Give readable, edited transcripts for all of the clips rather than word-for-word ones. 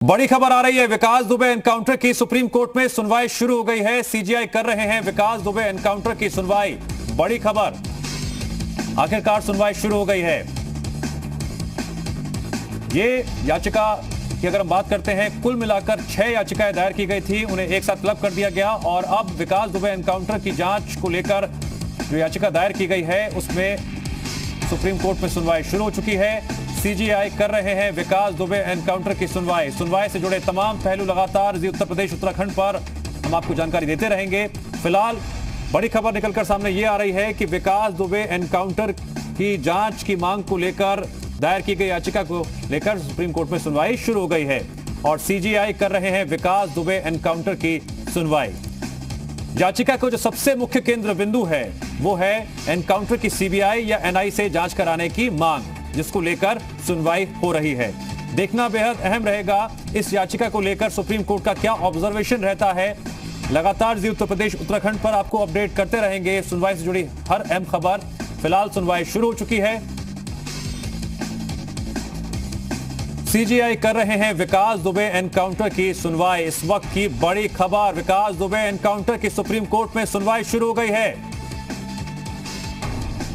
बड़ी खबर आ रही है। विकास दुबे एनकाउंटर की सुप्रीम कोर्ट में सुनवाई शुरू हो गई है। सीजीआई कर रहे हैं विकास दुबे एनकाउंटर की सुनवाई। बड़ी खबर, आखिरकार सुनवाई शुरू हो गई है। ये याचिका की अगर हम बात करते हैं, कुल मिलाकर 6 याचिकाएं दायर की गई थी, उन्हें एक साथ क्लब कर दिया गया और अब विकास दुबे एनकाउंटर की जांच को लेकर जो याचिका दायर की गई है उसमें सुप्रीम कोर्ट में सुनवाई शुरू हो चुकी है। सीजीआई कर रहे हैं विकास दुबे एनकाउंटर की सुनवाई। सुनवाई से जुड़े तमाम पहलू लगातार जी उत्तर प्रदेश उत्तराखंड पर हम आपको जानकारी देते रहेंगे। फिलहाल बड़ी खबर निकलकर सामने ये आ रही है कि विकास दुबे एनकाउंटर की जांच की मांग को लेकर दायर की गई याचिका को लेकर सुप्रीम कोर्ट में सुनवाई शुरू हो गई है और सीजीआई कर रहे हैं विकास दुबे एनकाउंटर की सुनवाई। याचिका को जो सबसे मुख्य केंद्र बिंदु है वो है एनकाउंटर की सीबीआई या एनआई से जांच कराने की मांग, जिसको लेकर सुनवाई हो रही है। देखना बेहद अहम रहेगा इस याचिका को लेकर सुप्रीम कोर्ट का क्या ऑब्जर्वेशन रहता है। लगातार जी उत्तर प्रदेश उत्तराखंड पर आपको अपडेट करते रहेंगे सुनवाई से जुड़ी हर अहम खबर। फिलहाल सुनवाई शुरू हो चुकी है। सीजीआई कर रहे हैं विकास दुबे एनकाउंटर की सुनवाई। इस वक्त की बड़ी खबर, विकास दुबे एनकाउंटर की सुप्रीम कोर्ट में सुनवाई शुरू हो गई है।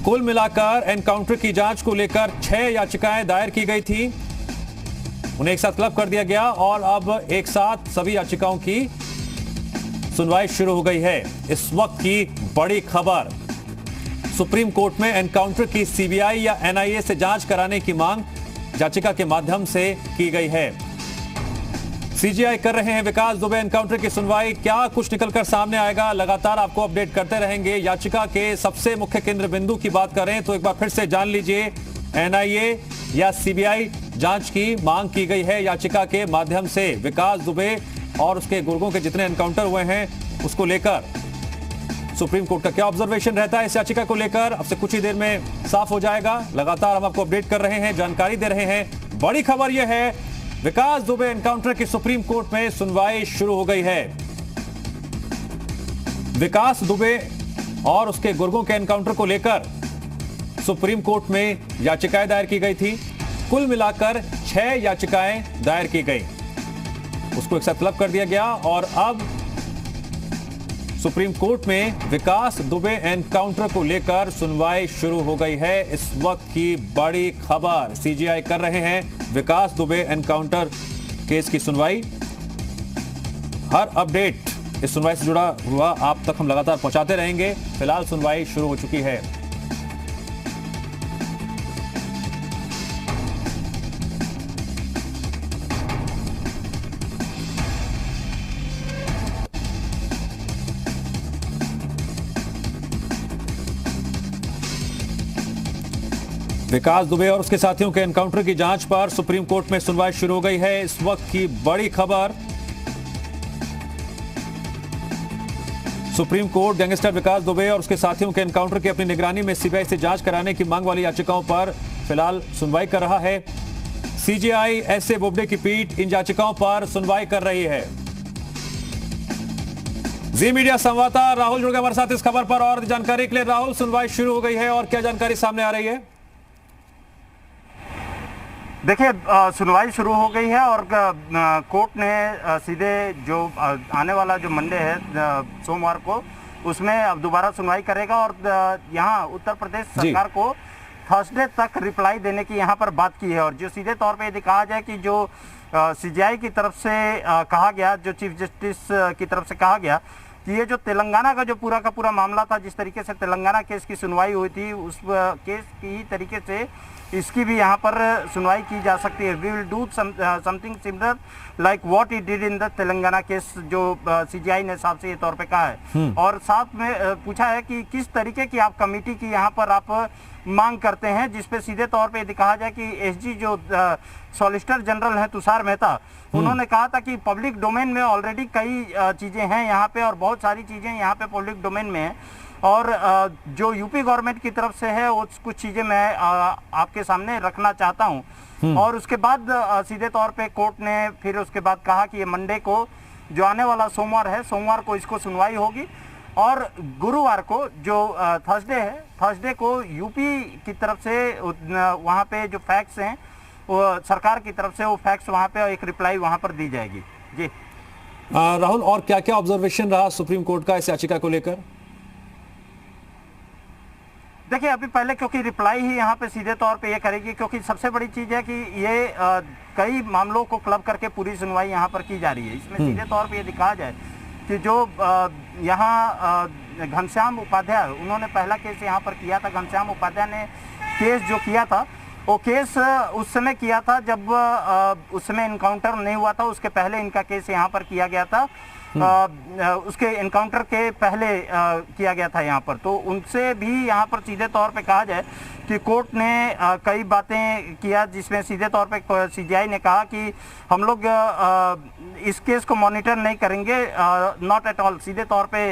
कुल मिलाकर एनकाउंटर की जांच को लेकर 6 याचिकाएं दायर की गई थी, उन्हें एक साथ क्लब कर दिया गया और अब एक साथ सभी याचिकाओं की सुनवाई शुरू हो गई है। इस वक्त की बड़ी खबर, सुप्रीम कोर्ट में एनकाउंटर की सीबीआई या एनआईए से जांच कराने की मांग याचिका के माध्यम से की गई है। सीजीआई कर रहे हैं विकास दुबे एनकाउंटर की सुनवाई। क्या कुछ निकलकर सामने आएगा, लगातार आपको अपडेट करते रहेंगे। याचिका के सबसे मुख्य केंद्र बिंदु की बात करें तो एक बार फिर से जान लीजिए, एनआईए या सीबीआई जांच की मांग की गई है याचिका के माध्यम से। विकास दुबे और उसके गुर्गों के जितने एनकाउंटर हुए हैं उसको लेकर सुप्रीम कोर्ट का क्या ऑब्जर्वेशन रहता है इस याचिका को लेकर, अब से कुछ ही देर में साफ हो जाएगा। लगातार हम आपको अपडेट कर रहे हैं, जानकारी दे रहे हैं। बड़ी खबर यह है, विकास दुबे एनकाउंटर की सुप्रीम कोर्ट में सुनवाई शुरू हो गई है। विकास दुबे और उसके गुर्गों के एनकाउंटर को लेकर सुप्रीम कोर्ट में याचिकाएं दायर की गई थी। कुल मिलाकर 6 याचिकाएं दायर की गई, उसको एक साथ क्लब कर दिया गया और अब सुप्रीम कोर्ट में विकास दुबे एनकाउंटर को लेकर सुनवाई शुरू हो गई है। इस वक्त की बड़ी खबर, सीजीआई कर रहे हैं विकास दुबे एनकाउंटर केस की सुनवाई। हर अपडेट इस सुनवाई से जुड़ा हुआ आप तक हम लगातार पहुंचाते रहेंगे। फिलहाल सुनवाई शुरू हो चुकी है। विकास दुबे और उसके साथियों के एनकाउंटर की जांच पर सुप्रीम कोर्ट में सुनवाई शुरू हो गई है। इस वक्त की बड़ी खबर, सुप्रीम कोर्ट गैंगस्टर विकास दुबे और उसके साथियों के एनकाउंटर की अपनी निगरानी में सीबीआई से जांच कराने की मांग वाली याचिकाओं पर फिलहाल सुनवाई कर रहा है। सीजीआई एसए बोबडे की पीठ इन याचिकाओं पर सुनवाई कर रही है। जी मीडिया संवाददाता राहुल जुड़ गए हमारे साथ इस खबर पर और जानकारी के लिए। राहुल, सुनवाई शुरू हो गई है और क्या जानकारी सामने आ रही है? देखिए, सुनवाई शुरू हो गई है और कोर्ट ने सीधे जो आने वाला जो मंडे है सोमवार को, उसमें अब दोबारा सुनवाई करेगा और यहाँ उत्तर प्रदेश सरकार को थर्सडे तक रिप्लाई देने की यहाँ पर बात की है। और जो सीधे तौर पे यदि कहा जाए कि जो सीजीआई की तरफ से कहा गया, जो चीफ जस्टिस की तरफ से कहा गया कि ये जो तेलंगाना का जो पूरा का पूरा मामला था, जिस तरीके से तेलंगाना केस की सुनवाई हुई थी, उस केस की तरीके से इसकी भी यहाँ पर सुनवाई की जा सकती है। We will do something similar like what he did in the Telangana case, जो सीजीआई ने साफ से ये तौर पे कहा है। और साथ में पूछा है कि किस तरीके की आप कमेटी की यहाँ पर आप मांग करते हैं, जिसपे सीधे तौर पे यदि कहा जाए कि एसजी जो सॉलिसिटर जनरल हैं तुषार मेहता, उन्होंने कहा था कि पब्लिक डोमेन में ऑलरेडी कई चीज़ें हैं यहाँ पे और बहुत सारी चीज़ें यहाँ पे पब्लिक डोमेन में हैं और जो यूपी गवर्नमेंट की तरफ से है वो कुछ चीज़ें मैं आपके सामने रखना चाहता हूँ। और उसके बाद सीधे तौर पे कोर्ट ने फिर उसके बाद कहा कि ये मंडे को, जो आने वाला सोमवार है, सोमवार को इसको सुनवाई होगी और गुरुवार को जो थर्सडे है, थर्सडे को यूपी की तरफ से वहाँ पे जो फैक्ट्स हैं वो सरकार की तरफ से वो फैक्स वहाँ पे एक रिप्लाई वहाँ पर दी जाएगी। जी राहुल, और क्या क्या ऑब्जर्वेशन रहा सुप्रीम कोर्ट का इस याचिका को लेकर? देखिए, अभी पहले क्योंकि रिप्लाई ही यहाँ पे सीधे तौर पे ये करेगी, क्योंकि सबसे बड़ी चीज है कि ये कई मामलों को क्लब करके पूरी सुनवाई यहाँ पर की जा रही है। इसमें सीधे तौर पे ये दिखाया जाए कि जो यहाँ घनश्याम उपाध्याय, उन्होंने पहला केस यहाँ पर किया था। घनश्याम उपाध्याय ने केस जो किया था वो केस उस समय किया था जब उस समय इनकाउंटर नहीं हुआ था, उसके पहले इनका केस यहाँ पर किया गया था। उसके एनकाउंटर के पहले किया गया था यहाँ पर। तो उनसे भी यहाँ पर सीधे तौर पे कहा जाए कि कोर्ट ने कई बातें किया, जिसमें सीधे तौर पे सीजीआई ने कहा कि हम लोग इस केस को मॉनिटर नहीं करेंगे, नॉट एट ऑल, सीधे तौर पे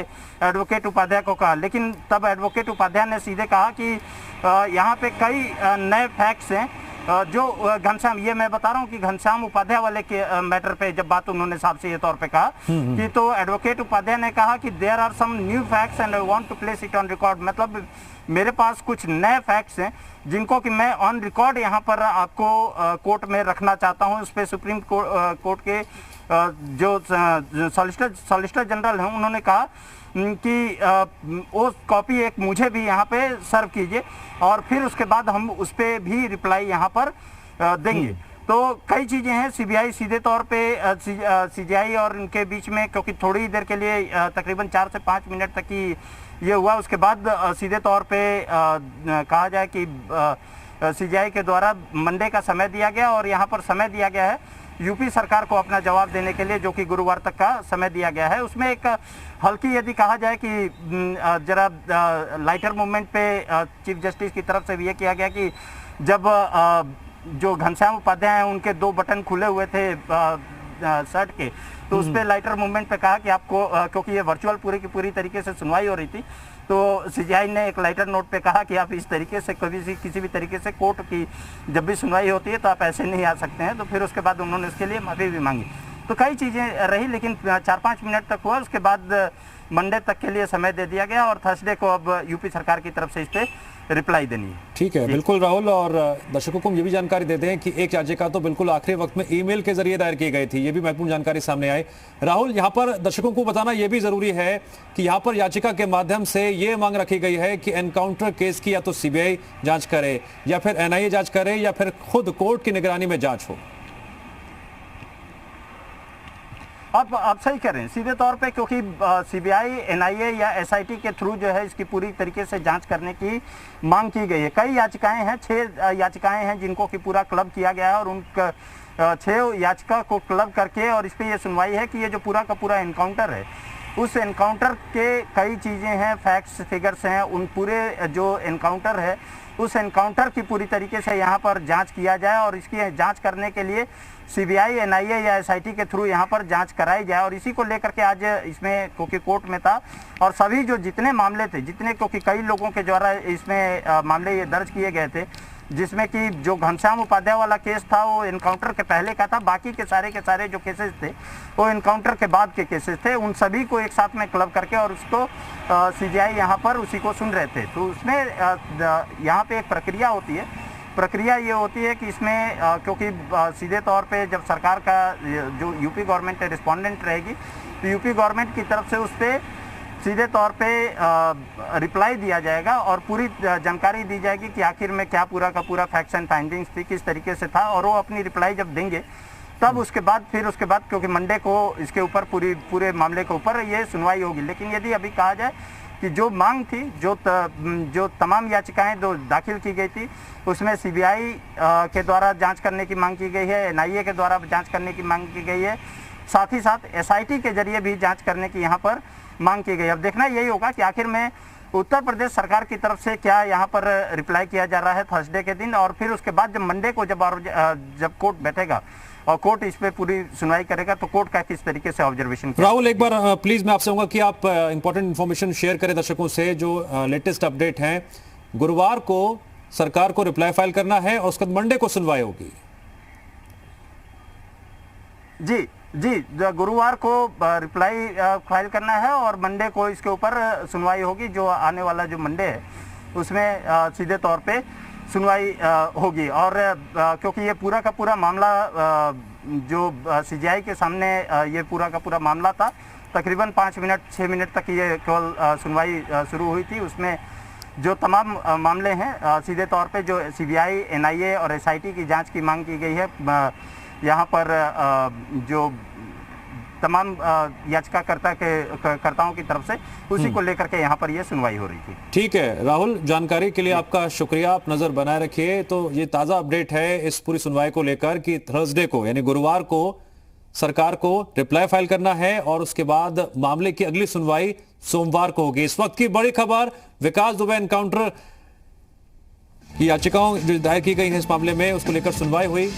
एडवोकेट उपाध्याय को कहा। लेकिन तब एडवोकेट उपाध्याय ने सीधे कहा कि यहाँ पे कई नए फैक्ट्स हैं जो घनश्याम, ये मैं बता रहा हूँ कि घनश्याम उपाध्याय वाले के मैटर पे जब बात उन्होंने साफ सीधे तौर पे कहा कि, तो एडवोकेट उपाध्याय ने कहा कि there are some new facts and I want to place it on record. मतलब मेरे पास कुछ नए फैक्ट्स हैं जिनको कि मैं ऑन रिकॉर्ड यहाँ पर आपको कोर्ट में रखना चाहता हूँ। उस पर सुप्रीम कोर्ट के जो सॉलिसिटर जनरल हैं उन्होंने कहा कि वो कॉपी एक मुझे भी यहाँ पे सर्व कीजिए और फिर उसके बाद हम उस पर भी रिप्लाई यहाँ पर देंगे। तो कई चीज़ें हैं, सीबीआई सीधे तौर पे सीजीआई और उनके बीच में, क्योंकि थोड़ी देर के लिए तकरीबन 4 से 5 मिनट तक ही ये हुआ। उसके बाद सीधे तौर पे कहा जाए कि सीजीआई के द्वारा मंडे का समय दिया गया और यहाँ पर समय दिया गया है यूपी सरकार को अपना जवाब देने के लिए, जो कि गुरुवार तक का समय दिया गया है। उसमें एक हल्की यदि कहा जाए कि जरा लाइटर मूवमेंट पे चीफ जस्टिस की तरफ से भी ये किया गया कि जब जो घनश्याम उपाध्याय हैं उनके 2 बटन खुले हुए थे शर्ट के, तो उस पर लाइटर मूवमेंट पे कहा कि आपको, क्योंकि ये वर्चुअल पूरी की पूरी तरीके से सुनवाई हो रही थी, तो सीजीआई ने एक लाइटर नोट पे कहा कि आप इस तरीके से किसी भी तरीके से कोर्ट की जब भी सुनवाई होती है तो आप ऐसे नहीं आ सकते हैं। तो फिर उसके बाद उन्होंने उसके लिए माफ़ी भी मांगी। तो कई चीज़ें रही, लेकिन 4-5 मिनट तक हुआ। उसके बाद मंडे तक के लिए समय दे दिया गया और थर्सडे को अब यूपी सरकार की तरफ से इस पर रिप्लाई देनी है। ठीक है, बिल्कुल राहुल, और दर्शकों को हम ये भी जानकारी देते हैं कि एक याचिका तो बिल्कुल आखिरी वक्त में ईमेल के जरिए दायर की गई थी, ये भी महत्वपूर्ण जानकारी सामने आई। राहुल, यहाँ पर दर्शकों को बताना ये भी जरूरी है कि यहाँ पर याचिका के माध्यम से ये मांग रखी गई है कि एनकाउंटर केस की या तो सीबीआई जांच करे या फिर एनआईए जांच करे या फिर खुद कोर्ट की निगरानी में जांच हो। आप सही कह रहे हैं सीधे तौर पे, क्योंकि सीबीआई, एनआईए या एसआईटी के थ्रू जो है इसकी पूरी तरीके से जांच करने की मांग की गई है। कई याचिकाएं हैं, 6 याचिकाएं हैं जिनको कि पूरा क्लब किया गया है और उन 6 याचिका को क्लब करके और इस पर यह सुनवाई है कि ये जो पूरा का पूरा एनकाउंटर है, उस एनकाउंटर के कई चीज़ें हैं, फैक्ट्स फिगर्स हैं, उन पूरे जो एनकाउंटर है उस एनकाउंटर की पूरी तरीके से यहाँ पर जांच किया जाए और इसकी जांच करने के लिए सीबीआई, एनआईए या एसआईटी के थ्रू यहाँ पर जांच कराई जाए। और इसी को लेकर के आज इसमें, क्योंकि कोर्ट में था और सभी जो जितने मामले थे, क्योंकि कई लोगों के द्वारा इसमें मामले ये दर्ज किए गए थे, जिसमें कि जो घनश्याम उपाध्याय वाला केस था वो एनकाउंटर के पहले का था, बाकी के सारे जो केसेस थे वो एनकाउंटर के बाद के केसेस थे। उन सभी को एक साथ में क्लब करके और उसको सीजीआई यहाँ पर उसी को सुन रहे थे। तो उसमें यहाँ पे एक प्रक्रिया होती है। प्रक्रिया ये होती है कि इसमें क्योंकि सीधे तौर पे जब सरकार का जो यूपी गवर्नमेंट रिस्पोंडेंट रहेगी तो यूपी गवर्नमेंट की तरफ से उस पर सीधे तौर पे रिप्लाई दिया जाएगा और पूरी जानकारी दी जाएगी कि आखिर में क्या पूरा का पूरा फैक्ट्स एंड फाइंडिंग्स थी, किस तरीके से था, और वो अपनी रिप्लाई जब देंगे तब उसके बाद क्योंकि मंडे को इसके ऊपर पूरे मामले के ऊपर ये सुनवाई होगी। लेकिन यदि अभी कहा जाए कि जो मांग थी, जो तमाम याचिकाएं दाखिल की गई थी, उसमें सीबीआई के द्वारा जांच करने की मांग की गई है, एनआईए के द्वारा जांच करने की मांग की गई है, साथ ही साथ एसआईटी के जरिए भी जांच करने की यहाँ पर मांग की गई। अब देखना यही होगा कि आखिर में उत्तर प्रदेश सरकार की तरफ से क्या यहाँ पर रिप्लाई किया जा रहा है थर्सडे के दिन, और फिर उसके बाद जब मंडे को जब कोर्ट बैठेगा और कोर्ट इस पे पूरी सुनवाई करेगा तो कोर्ट का किस तरीके से ऑब्जर्वेशन। राहुल, एक बार प्लीज मैं आपसे कहूंगा कि आप इंपॉर्टेंट इंफॉर्मेशन शेयर करें दर्शकों से, जो लेटेस्ट अपडेट हैं। गुरुवार को सरकार को रिप्लाई फाइल करना है और उसके बाद मंडे को सुनवाई होगी। जी, गुरुवार को रिप्लाई फाइल करना है और मंडे को इसके ऊपर सुनवाई होगी। जो आने वाला जो मंडे है उसमें सीधे तौर पे सुनवाई होगी। और क्योंकि ये पूरा का पूरा मामला जो सीजीआई के सामने ये पूरा का पूरा मामला था, तकरीबन 5-6 मिनट तक ये केवल सुनवाई शुरू हुई थी। उसमें जो तमाम मामले हैं सीधे तौर पे जो सीबीआई, एनआईए और एसआईटी की जांच की मांग की गई है। यहाँ पर जो तमाम याचिकाकर्ताओं की तरफ से उसी को लेकर के यहाँ पर ये सुनवाई हो रही थी। ठीक है राहुल, जानकारी के लिए आपका शुक्रिया। आप नजर बनाए रखिए। तो ये ताजा अपडेट है इस पूरी सुनवाई को लेकर कि थर्सडे को यानी गुरुवार को सरकार को रिप्लाई फाइल करना है और उसके बाद मामले की अगली सुनवाई सोमवार को होगी। इस वक्त की बड़ी खबर, विकास दुबे एनकाउंटर की याचिकाओं जो दायर की गई है इस मामले में, उसको लेकर सुनवाई हुई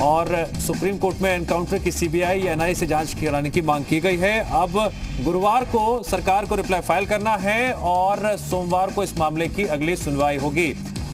और सुप्रीम कोर्ट में एनकाउंटर की सीबीआई या एनआईए से जांच कराने की मांग की गई है। अब गुरुवार को सरकार को रिप्लाई फाइल करना है और सोमवार को इस मामले की अगली सुनवाई होगी।